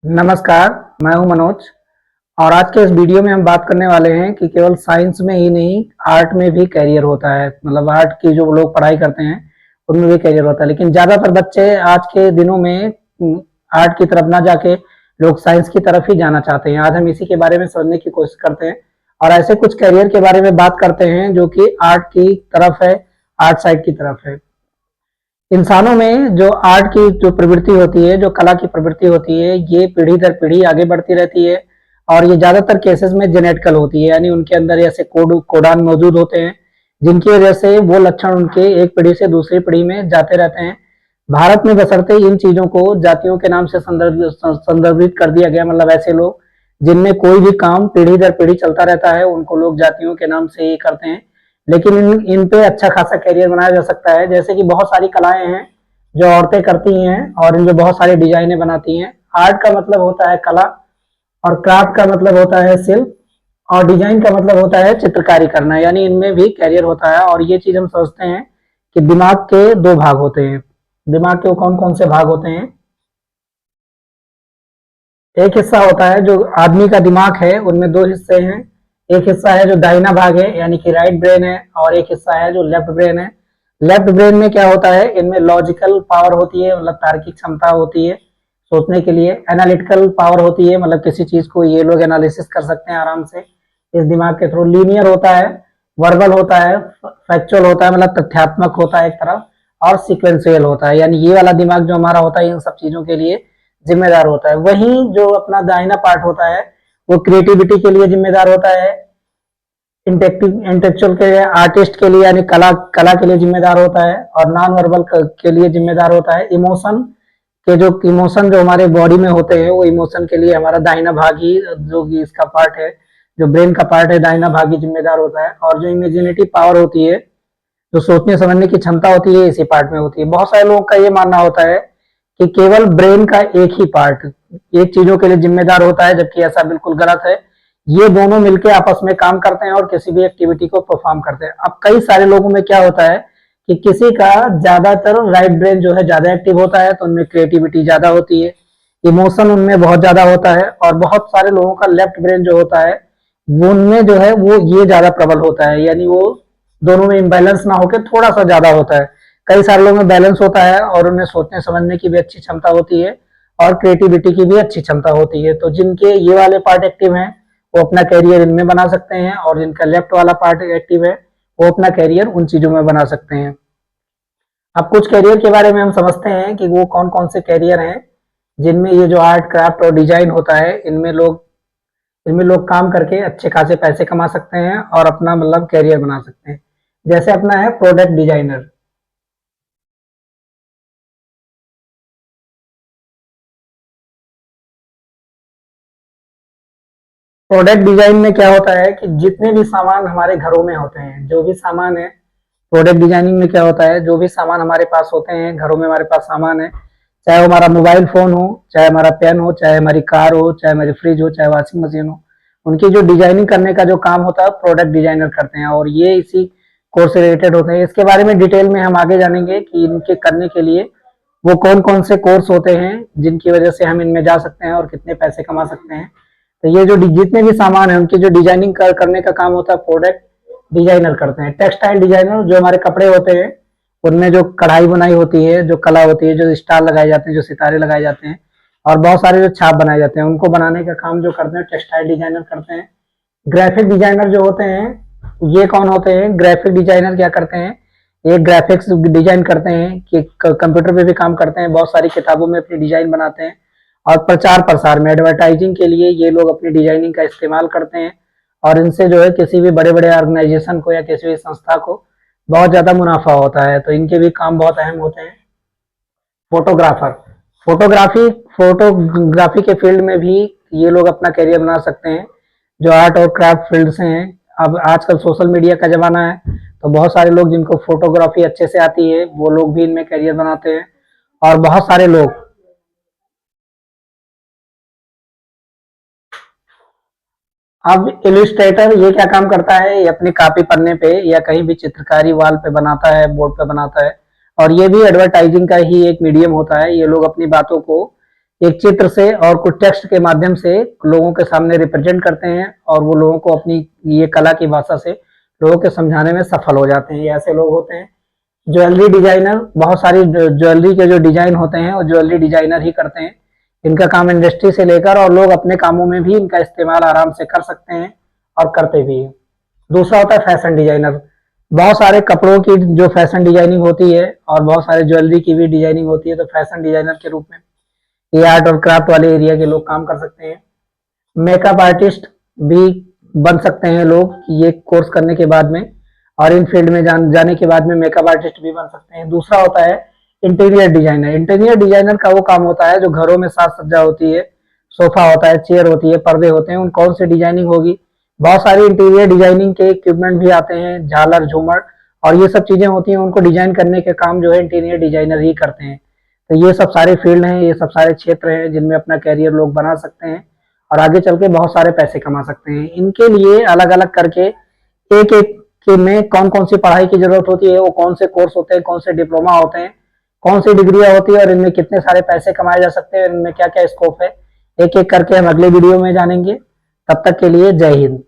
नमस्कार, मैं हूं मनोज और आज के इस वीडियो में हम बात करने वाले हैं कि केवल साइंस में ही नहीं, आर्ट में भी करियर होता है। मतलब आर्ट की जो लोग पढ़ाई करते हैं, उनमें भी करियर होता है। लेकिन ज़्यादातर बच्चे आज के दिनों में आर्ट की तरफ ना जाके लोग साइंस की तरफ ही जाना चाहते हैं। आज हम इसी के बारे में समझने की कोशिश करते हैं और ऐसे कुछ करियर के बारे में बात करते हैं जो कि आर्ट की तरफ है, आर्ट साइड की तरफ है। इंसानों में जो आर्ट की जो प्रवृत्ति होती है, जो कला की प्रवृत्ति होती है, ये पीढ़ी दर पीढ़ी आगे बढ़ती रहती है और ये ज्यादातर केसेस में जेनेटिकल होती है, यानी उनके अंदर ऐसे कोडान मौजूद होते हैं जिनकी वजह से वो लक्षण उनके एक पीढ़ी से दूसरी पीढ़ी में जाते रहते हैं। भारत में बशर्ते इन चीजों को जातियों के नाम से संदर्भित कर दिया गया। मतलब ऐसे लोग जिनमें कोई भी काम पीढ़ी दर पीढ़ी चलता रहता है, उनको लोग जातियों के नाम से ही करते हैं। लेकिन इन पे अच्छा खासा करियर बनाया जा सकता है। जैसे कि बहुत सारी कलाएं हैं जो औरतें करती हैं और इनमें बहुत सारी डिजाइनें बनाती हैं। आर्ट का मतलब होता है कला और क्राफ्ट का मतलब होता है शिल्प और डिजाइन का मतलब होता है चित्रकारी करना, यानी इनमें भी करियर होता है। और ये चीज हम सोचते हैं कि दिमाग के दो भाग होते हैं। दिमाग के कौन कौन से भाग होते हैं? एक हिस्सा होता है जो आदमी का दिमाग है, उनमें दो हिस्से हैं। एक हिस्सा है जो दाहिना भाग है, यानी कि राइट ब्रेन है, और एक हिस्सा है जो लेफ्ट ब्रेन है। लेफ्ट ब्रेन में क्या होता है? इनमें लॉजिकल पावर होती है, मतलब तार्किक क्षमता होती है सोचने के लिए। एनालिटिकल पावर होती है, मतलब किसी चीज को ये लोग एनालिसिस कर सकते हैं आराम से इस दिमाग के थ्रू। लीनियर होता है, वर्बल होता है, फैक्चुअल होता है, मतलब तथ्यात्मक होता है एक तरफ, और सिक्वेंशियल होता है, यानी ये वाला दिमाग जो हमारा होता है इन सब चीजों के लिए जिम्मेदार होता है। वहीं जो अपना दाहिना पार्ट होता है वो क्रिएटिविटी के लिए जिम्मेदार होता है, इंटेलेक्चुअल के लिए, आर्टिस्ट के लिए, यानी कला कला के लिए जिम्मेदार होता है, और नॉन वर्बल के लिए जिम्मेदार होता है। इमोशन के जो इमोशन जो हमारे बॉडी में होते हैं, वो इमोशन के लिए हमारा दाहिना भाग ही, जो कि इसका पार्ट है, जो ब्रेन का पार्ट है, दाहिना भाग ही जिम्मेदार होता है। और जो इमेजिनेटिव पावर होती है, जो सोचने समझने की क्षमता होती है, इसी पार्ट में होती है। बहुत सारे लोगों का ये मानना होता है कि केवल ब्रेन का एक ही पार्ट एक चीजों के लिए जिम्मेदार होता है, जबकि ऐसा बिल्कुल गलत है। ये दोनों मिलकर आपस में काम करते हैं और किसी भी एक्टिविटी को परफॉर्म करते हैं। अब कई सारे लोगों में क्या होता है कि किसी का ज्यादातर राइट ब्रेन जो है ज्यादा एक्टिव होता है, तो उनमें क्रिएटिविटी ज्यादा होती है, इमोशन उनमें बहुत ज्यादा होता है। और बहुत सारे लोगों का लेफ्ट ब्रेन जो होता है वो उनमें जो है वो ये ज्यादा प्रबल होता है, यानी वो दोनों में इम्बैलेंस ना होकर थोड़ा सा ज्यादा होता है। कई सारे लोगों में बैलेंस होता है और उनमें सोचने समझने की भी अच्छी क्षमता होती है और क्रिएटिविटी की भी अच्छी क्षमता होती है। तो जिनके ये वाले पार्ट एक्टिव हैं वो अपना कैरियर इनमें बना सकते हैं, और जिनका लेफ्ट वाला पार्ट एक्टिव है वो अपना कैरियर उन चीजों में बना सकते हैं। अब कुछ कैरियर के बारे में हम समझते हैं कि वो कौन कौन से कैरियर हैं जिनमें ये जो आर्ट क्राफ्ट और डिजाइन होता है, इनमें लोग काम करके अच्छे खासे पैसे कमा सकते हैं और अपना मतलब कैरियर बना सकते हैं। जैसे अपना है प्रोडक्ट डिजाइनर। प्रोडक्ट डिजाइन में क्या होता है कि जितने भी सामान हमारे घरों में होते हैं, जो भी सामान है, प्रोडक्ट डिजाइनिंग में क्या होता है, जो भी सामान हमारे पास होते हैं घरों में, हमारे पास सामान है, चाहे वो हमारा मोबाइल फोन हो, चाहे हमारा पेन हो, चाहे हमारी कार हो, चाहे हमारी फ्रिज हो, चाहे वॉशिंग मशीन हो, उनकी जो डिजाइनिंग करने का जो काम होता है प्रोडक्ट डिजाइनर करते हैं, और ये इसी कोर्स से रिलेटेड होते हैं। इसके बारे में डिटेल में हम आगे जानेंगे कि इनके करने के लिए वो कौन कौन से कोर्स होते हैं जिनकी वजह से हम इनमें जा सकते हैं और कितने पैसे कमा सकते हैं। तो ये जो जितने भी सामान है उनकी जो डिजाइनिंग करने का काम होता है प्रोडक्ट डिजाइनर करते हैं। टेक्सटाइल डिजाइनर जो हमारे कपड़े होते हैं उनमें जो कढ़ाई बुनाई होती है, जो कला होती है, जो स्टार लगाए जाते हैं, जो सितारे लगाए जाते हैं, और बहुत सारे जो छाप बनाए जाते हैं, उनको बनाने का काम जो करते हैं टेक्सटाइल डिजाइनर करते हैं। ग्राफिक डिजाइनर जो होते हैं, ये कौन होते हैं? ग्राफिक डिजाइनर क्या करते हैं? ये ग्राफिक्स डिजाइन करते हैं कि कंप्यूटर पे भी काम करते हैं, बहुत सारी किताबों में अपनी डिजाइन बनाते हैं, और प्रचार प्रसार में एडवर्टाइजिंग के लिए ये लोग अपनी डिजाइनिंग का इस्तेमाल करते हैं। और इनसे जो है किसी भी बड़े बड़े ऑर्गेनाइजेशन को या किसी भी संस्था को बहुत ज्यादा मुनाफा होता है, तो इनके भी काम बहुत अहम होते हैं। फोटोग्राफर, फोटोग्राफी फोटोग्राफी के फील्ड में भी ये लोग अपना करियर बना सकते हैं, जो आर्ट और क्राफ्ट फील्ड से हैं। अब आजकल सोशल मीडिया का जमाना है, तो बहुत सारे लोग जिनको फोटोग्राफी अच्छे से आती है वो लोग भी इनमें करियर बनाते हैं। और बहुत सारे लोग, अब इलिस्ट्रेटर ये क्या काम करता है? ये अपनी कॉपी पन्ने पे या कहीं भी चित्रकारी वाल पे बनाता है, बोर्ड पे बनाता है, और ये भी एडवर्टाइजिंग का ही एक मीडियम होता है। ये लोग अपनी बातों को एक चित्र से और कुछ टेक्स्ट के माध्यम से लोगों के सामने रिप्रेजेंट करते हैं और वो लोगों को अपनी ये कला की भाषा से लोगों के समझाने में सफल हो जाते हैं। ये ऐसे लोग होते हैं। ज्वेलरी डिजाइनर, बहुत सारी ज्वेलरी के जो डिजाइन होते हैं वो ज्वेलरी डिजाइनर ही करते हैं। इनका काम इंडस्ट्री से लेकर और लोग अपने कामों में भी इनका इस्तेमाल आराम से कर सकते हैं और करते भी हैं। दूसरा होता है फैशन डिजाइनर। बहुत सारे कपड़ों की जो फैशन डिजाइनिंग होती है और बहुत सारे ज्वेलरी की भी डिजाइनिंग होती है, तो फैशन डिजाइनर के रूप में ये आर्ट और क्राफ्ट वाले एरिया के लोग काम कर सकते हैं। मेकअप आर्टिस्ट भी बन सकते हैं लोग, ये कोर्स करने के बाद में और इन फील्ड में जाने के बाद में मेकअप आर्टिस्ट भी बन सकते हैं। दूसरा होता है इंटीरियर डिजाइनर। इंटीरियर डिजाइनर का वो काम होता है जो घरों में साज सज्जा होती है, सोफा होता है, चेयर होती है, पर्दे होते हैं, उन कौन सी डिजाइनिंग होगी। बहुत सारी इंटीरियर डिजाइनिंग के इक्विपमेंट भी आते हैं, झालर, झूमर और ये सब चीजें होती हैं, उनको डिजाइन करने के काम जो है इंटीरियर डिजाइनर ही करते हैं। तो ये सब सारे फील्ड हैं, ये सब सारे क्षेत्र हैं जिनमें अपना कैरियर लोग बना सकते हैं और आगे चल के बहुत सारे पैसे कमा सकते हैं। इनके लिए अलग अलग करके एक एक के में कौन कौन सी पढ़ाई की जरूरत होती है, वो कौन से कोर्स होते हैं, कौन से डिप्लोमा होते हैं, कौन सी डिग्रियां होती है और इनमें कितने सारे पैसे कमाए जा सकते हैं, इनमें क्या क्या स्कोप है, एक एक करके हम अगले वीडियो में जानेंगे। तब तक के लिए जय हिंद।